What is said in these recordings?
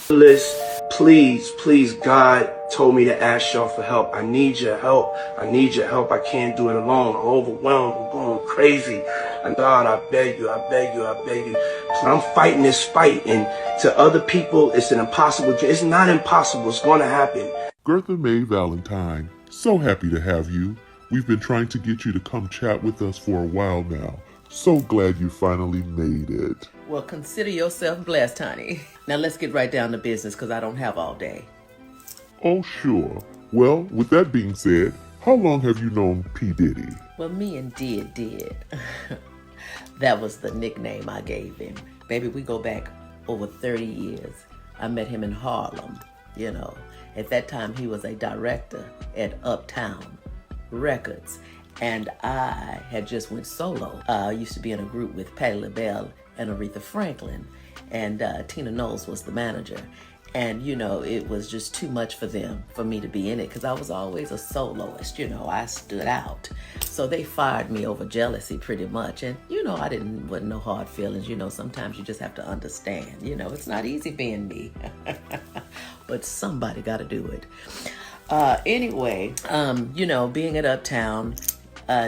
List, please, God told me to ask y'all for help. I need your help. I need your help. I can't do it alone. I'm overwhelmed. I'm going crazy. And God, I beg you. I'm fighting this fight, and to other people, it's an impossible dream. It's not impossible. It's going to happen. Gertha Mae Valentine, so happy to have you. We've been trying to get you to come chat with us for a while now. So glad you finally made it. Well, consider yourself blessed, honey. Now let's get right down to business because I don't have all day. Oh, sure. Well, with that being said, how long have you known P. Diddy? Well, me and did. That was the nickname I gave him. Baby, we go back over 30 years. I met him in Harlem, you know. At that time, he was a director at Uptown Records. And I had just went solo. I used to be in a group with Patti LaBelle and Aretha Franklin. And Tina Knowles was the manager. And, you know, it was just too much for them, for me to be in it, because I was always a soloist, you know, I stood out. So they fired me over jealousy pretty much. And, you know, wasn't no hard feelings. You know, sometimes you just have to understand, you know, it's not easy being me. But somebody got to do it. Anyway, you know, being at Uptown,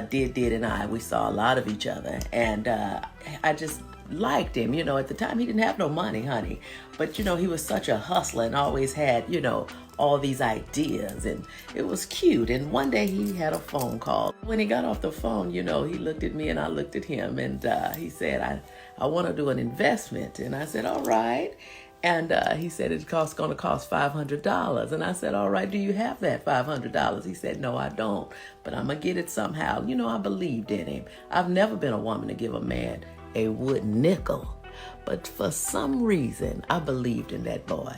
Did and we saw a lot of each other. And I just liked him. You know, at the time he didn't have no money, honey. But, you know, he was such a hustler and always had, you know, all these ideas. And it was cute. And one day he had a phone call. When he got off the phone, you know, he looked at me and I looked at him. And he said, I want to do an investment. And I said, all right. And he said, it's going to cost $500. And I said, all right, do you have that $500? He said, no, I don't. But I'm going to get it somehow. You know, I believed in him. I've never been a woman to give a man a wood nickel. But for some reason, I believed in that boy.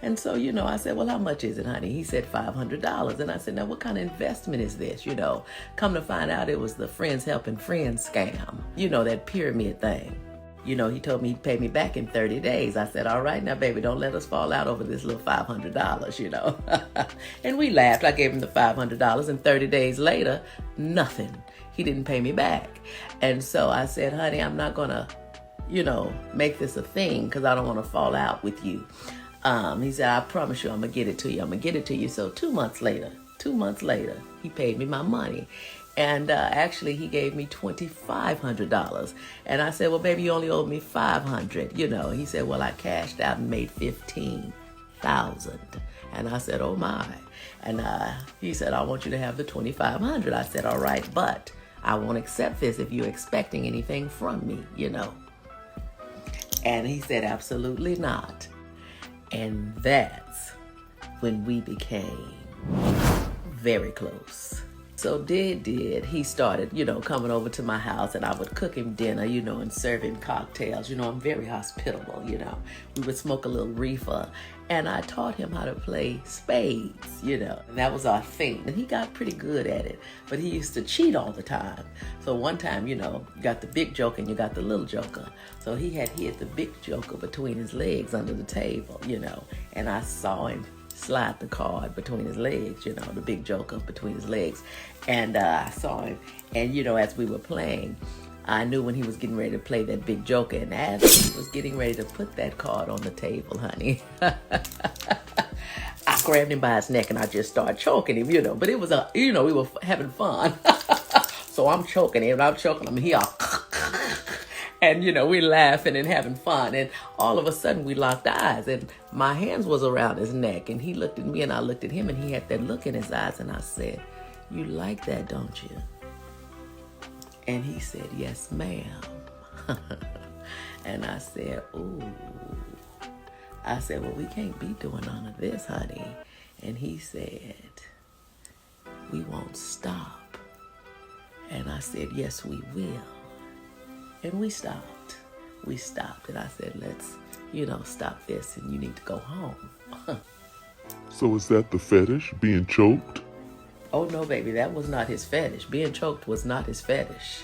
And so, you know, I said, well, how much is it, honey? He said $500. And I said, now, what kind of investment is this? You know, come to find out it was the friends helping friends scam. You know, that pyramid thing. You know, he told me he'd pay me back in 30 days. I said, all right, now, baby, don't let us fall out over this little $500, you know. And we laughed. I gave him the $500, and 30 days later, nothing. He didn't pay me back. And so I said, honey, I'm not going to, you know, make this a thing because I don't want to fall out with you. He said, I promise you I'm going to get it to you. I'm going to get it to you. So 2 months later, he paid me my money. And actually, he gave me $2,500. And I said, well, baby, you only owed me $500, you know. He said, well, I cashed out and made $15,000. And I said, oh, my. And he said, I want you to have the $2,500. I said, all right, but I won't accept this if you're expecting anything from me, you know. And he said, absolutely not. And that's when we became very close. So Did, he started, you know, coming over to my house, and I would cook him dinner, you know, and serve him cocktails. You know, I'm very hospitable, you know. We would smoke a little reefer, and I taught him how to play spades, you know. And that was our thing. And he got pretty good at it, but he used to cheat all the time. So one time, you know, you got the big joker and you got the little joker. So he had hit the big joker between his legs under the table, you know, and I saw him slide the card between his legs, you know, the big joker between his legs. And I saw him, and, you know, as we were playing, I knew when he was getting ready to play that big joker, and as he was getting ready to put that card on the table, honey, I grabbed him by his neck and I just started choking him, you know, but it was you know, we were having fun. So I'm choking him, he all, and, you know, we're laughing and having fun. And all of a sudden we locked eyes, and my hands was around his neck, and he looked at me and I looked at him, and he had that look in his eyes, and I said, you like that, don't you? And he said, yes, ma'am. And I said, ooh. I said, well, we can't be doing none of this, honey. And he said, we won't stop. And I said, yes, we will. And we stopped. And I said, let's, you know, stop this, and you need to go home. So is that the fetish, being choked? Oh, no, baby, that was not his fetish. Being choked was not his fetish.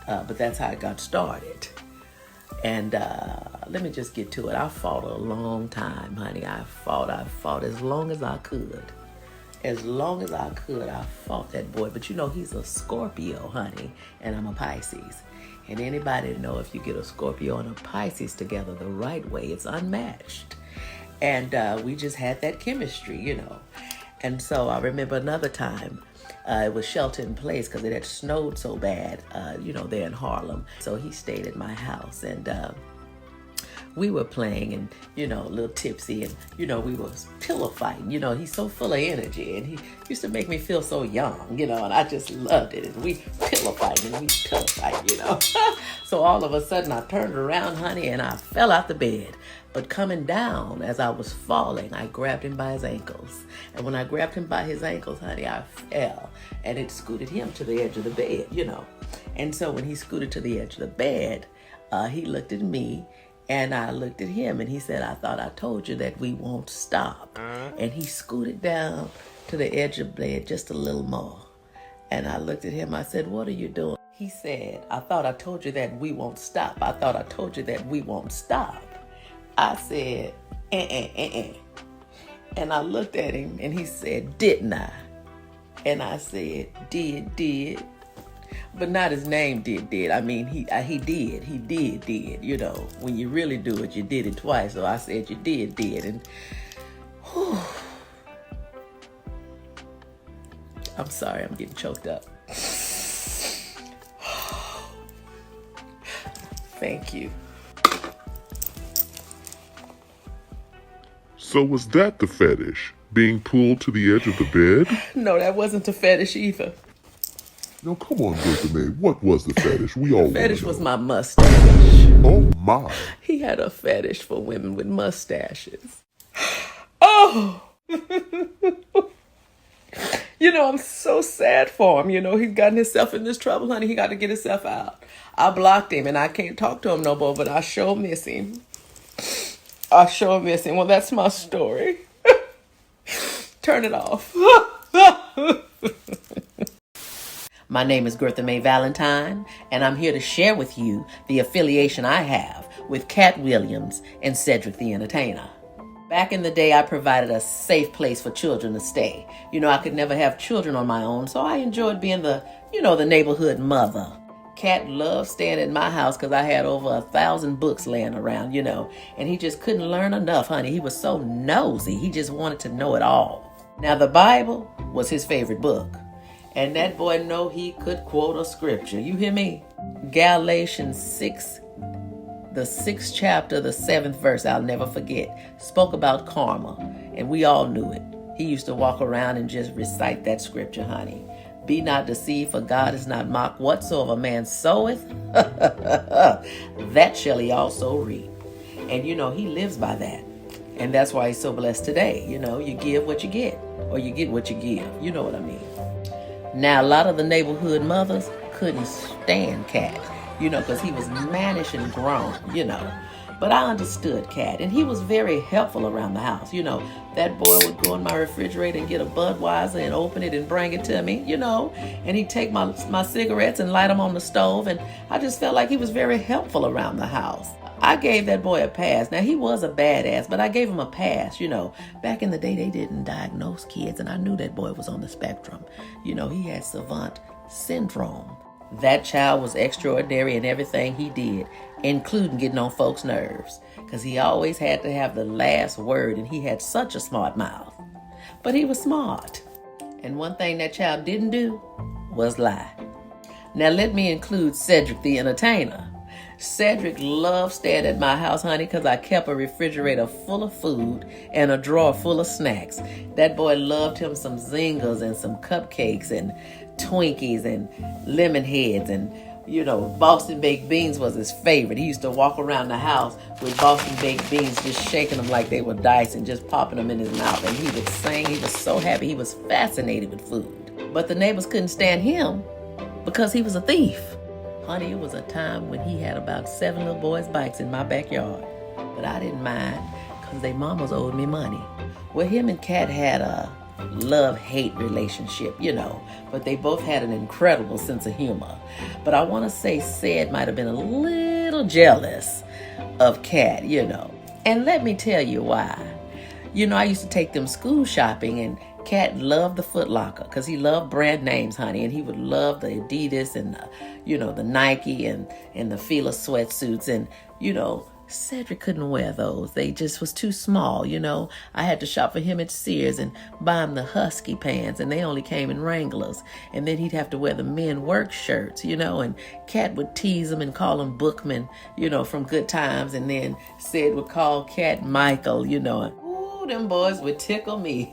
But that's how it got started. And let me just get to it. I fought a long time, honey. I fought as long as I could. As long as I could, I fought that boy. But you know, he's a Scorpio, honey, and I'm a Pisces. And anybody know if you get a Scorpio and a Pisces together the right way, it's unmatched. And we just had that chemistry, you know. And so I remember another time, it was shelter in place because it had snowed so bad, you know, there in Harlem. So he stayed at my house, and we were playing and, you know, a little tipsy, and, you know, we were pillow fighting. You know, he's so full of energy, and he used to make me feel so young, you know, and I just loved it. And we pillow fighting, you know. So all of a sudden I turned around, honey, and I fell out the bed. But coming down, as I was falling, I grabbed him by his ankles. And when I grabbed him by his ankles, honey, I fell. And it scooted him to the edge of the bed, you know. And so when he scooted to the edge of the bed, he looked at me, and I looked at him, and he said, "I thought I told you that we won't stop." And he scooted down to the edge of the bed just a little more. And I looked at him, I said, "What are you doing?" He said, "I thought I told you that we won't stop. I thought I told you that we won't stop." I said, And I looked at him, and he said, "Didn't I?" And I said, Did. But not his name did. I mean, he did, you know. When you really do it, you did it twice. So I said, "You did. And whew, I'm sorry, I'm getting choked up. Thank you. So was that the fetish? Being pulled to the edge of the bed? No, that wasn't a fetish either. No, come on, Gertha Mae. What was the fetish? We all Fetish know. was my mustache. Oh, my. He had a fetish for women with mustaches. Oh! You know, I'm so sad for him. You know, he's gotten himself in this trouble, honey. He got to get himself out. I blocked him, and I can't talk to him no more, but I sure miss him. Well, that's my story. Turn it off. My name is Gertha Mae Valentine, and I'm here to share with you the affiliation I have with Katt Williams and Cedric the Entertainer. Back in the day, I provided a safe place for children to stay. You know, I could never have children on my own, so I enjoyed being the neighborhood mother. Katt loved staying at my house because I had over 1,000 books laying around, you know, and he just couldn't learn enough, honey. He was so nosy. He just wanted to know it all. Now, the Bible was his favorite book. And that boy know he could quote a scripture. You hear me? Galatians 6, the 6th chapter, the 7th verse, I'll never forget, spoke about karma. And we all knew it. He used to walk around and just recite that scripture, honey. Be not deceived, for God is not mocked. Whatsoever man soweth, that shall he also reap. And you know, he lives by that. And that's why he's so blessed today. You know, you give what you get, or you get what you give. You know what I mean? Now, a lot of the neighborhood mothers couldn't stand Katt, you know, because he was mannish and grown, you know. But I understood Katt, and he was very helpful around the house. You know, that boy would go in my refrigerator and get a Budweiser and open it and bring it to me, you know. And he'd take my cigarettes and light them on the stove, and I just felt like he was very helpful around the house. I gave that boy a pass. Now, he was a badass, but I gave him a pass, you know. Back in the day, they didn't diagnose kids, and I knew that boy was on the spectrum. You know, he had savant syndrome. That child was extraordinary in everything he did, including getting on folks' nerves, because he always had to have the last word, and he had such a smart mouth. But he was smart. And one thing that child didn't do was lie. Now, let me include Cedric the Entertainer. Cedric loved staying at my house, honey, because I kept a refrigerator full of food and a drawer full of snacks. That boy loved him some zingers and some cupcakes and Twinkies and lemon heads, and, you know, Boston baked beans was his favorite. He used to walk around the house with Boston baked beans, just shaking them like they were dice and just popping them in his mouth. And he would sing. He was so happy. He was fascinated with food. But the neighbors couldn't stand him because he was a thief. Honey, it was a time when he had about 7 little boys' bikes in my backyard. But I didn't mind because they mamas owed me money. Well, him and Katt had a love-hate relationship, you know, but they both had an incredible sense of humor. But I want to say Ced might have been a little jealous of Katt, you know. And let me tell you why. You know, I used to take them school shopping, and Katt loved the Foot Locker because he loved brand names, honey, and he would love the Adidas and the Nike and the Fila sweatsuits, and Cedric couldn't wear those. They just was too small, I had to shop for him at Sears and buy him the Husky pants, and they only came in Wranglers. And then he'd have to wear the men work shirts, and Katt would tease him and call him Bookman, from Good Times. And then Sid would call Katt Michael, and ooh, them boys would tickle me.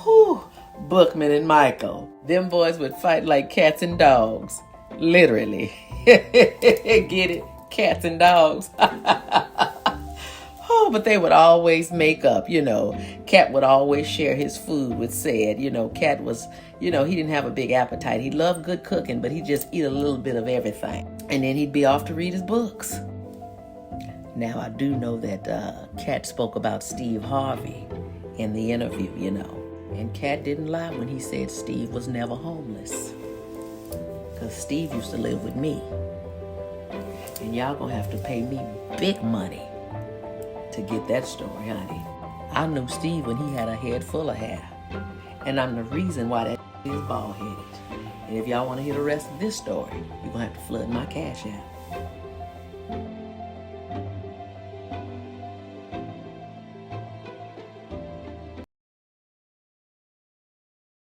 Whew, Bookman and Michael. Them boys would fight like cats and dogs. Literally. Get it? Cats and dogs. Oh, but they would always make up, Katt would always share his food with Sid. Katt was, he didn't have a big appetite. He loved good cooking, but he'd just eat a little bit of everything. And then he'd be off to read his books. Now, I do know that Katt spoke about Steve Harvey in the interview, And Katt didn't lie when he said Steve was never homeless. Because Steve used to live with me. And y'all gonna have to pay me big money to get that story, honey. I knew Steve when he had a head full of hair. And I'm the reason why that is bald-headed. And if y'all want to hear the rest of this story, you're gonna have to flood my Cash App.